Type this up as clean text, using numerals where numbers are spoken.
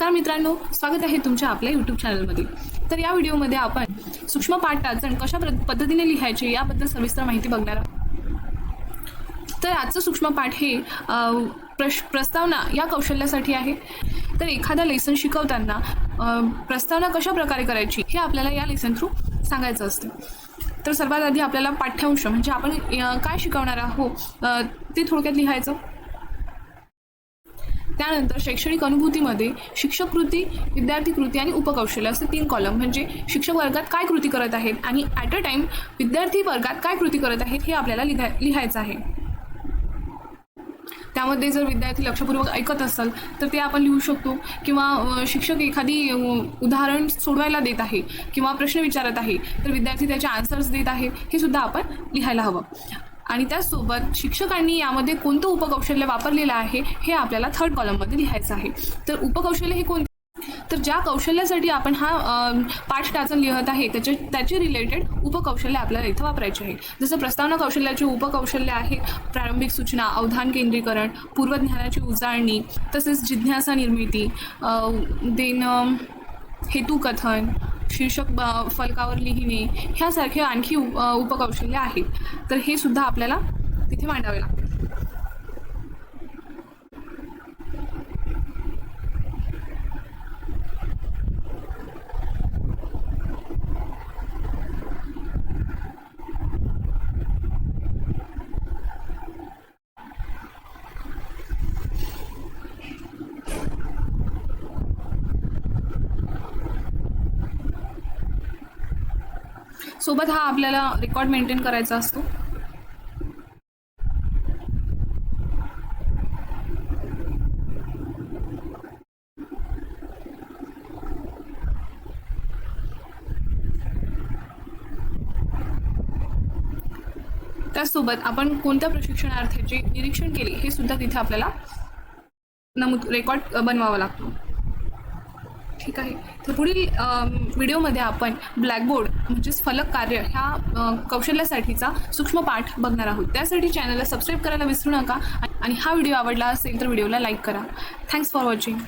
नमस्कार मित्रांनो, स्वागत आहे तुमच्या आपल्या यूट्यूब चॅनलमध्ये। तर या व्हिडिओमध्ये आपण सूक्ष्म पाठ टाचण कशा पद्धतीने लिहायचे याबद्दल सविस्तर माहिती बघणार आहोत। तर आजचं सूक्ष्म पाठ हे प्रस्तावना या कौशल्यासाठी आहे। तर एखादा लेसन शिकवताना प्रस्तावना कशा प्रकारे करायची हे आपल्याला या लेसन थ्रू सांगायचं असतं। तर सर्वात आधी आपल्याला पाठ्यांश म्हणजे आपण काय शिकवणार आहोत ते थोडक्यात लिहायचं। त्यानंतर शैक्षणिक अनुभूतीमध्ये शिक्षक कृती, विद्यार्थी कृती आणि उपकौशल्य असे 3 कॉलम म्हणजे शिक्षक वर्गात काय कृती करत आहेत आणि ॲट अ टाइम विद्यार्थी वर्गात काय कृती करत आहेत हे आपल्याला लिहायचं आहे। त्यामध्ये जर विद्यार्थी लक्षपूर्वक ऐकत असेल तर ते आपण लिहू शकतो, किंवा शिक्षक एखादी उदाहरण सोडवायला देत आहे किंवा प्रश्न विचारत आहे तर विद्यार्थी त्याचे आन्सर्स देत आहे हे सुद्धा आपण लिहायला हवं। आणि त्याचसोबत शिक्षकांनी यामध्ये कोणतं उपकौशल्य वापरलेलं आहे हे आपल्याला 3rd कॉलममध्ये लिहायचं आहे। तर उपकौशल्य हे कोणते, तर ज्या कौशल्यासाठी आपण हा पाठ टाचण लिहत आहे त्याचे रिलेटेड उपकौशल्य आपल्याला इथं वापरायचे आहे। जसं प्रस्तावना कौशल्याचे उपकौशल्य आहे प्रारंभिक सूचना, अवधान केंद्रीकरण, पूर्वज्ञानाची उजाळणी, तसेच जिज्ञासा निर्मिती, देन हेतुकथन, शीर्षक फलकावर लिहिणे ह्यासारखे आणखी उपकौशल्य आहेत। तर हे सुद्धा आपल्याला तिथे मांडावे लागते। सोबत हा आपल्याला रेकॉर्ड मेंटेन करायचा असतो। त्याचसोबत आपण कोणत्या प्रशिक्षणार्थीचे निरीक्षण केले हे सुद्धा तिथे आपल्याला रेकॉर्ड बनवावा लागतो। ठीक आहे। तर पुढील व्हिडिओमध्ये आपण ब्लॅकबोर्ड म्हणजेच फलक कार्य ह्या कौशल्यासाठीचा सूक्ष्म पाठ बघणार आहोत। त्यासाठी चॅनलला सबस्क्राईब करायला विसरू नका आणि हा व्हिडिओ आवडला असेल तर व्हिडिओला लाईक करा। Thanks for watching.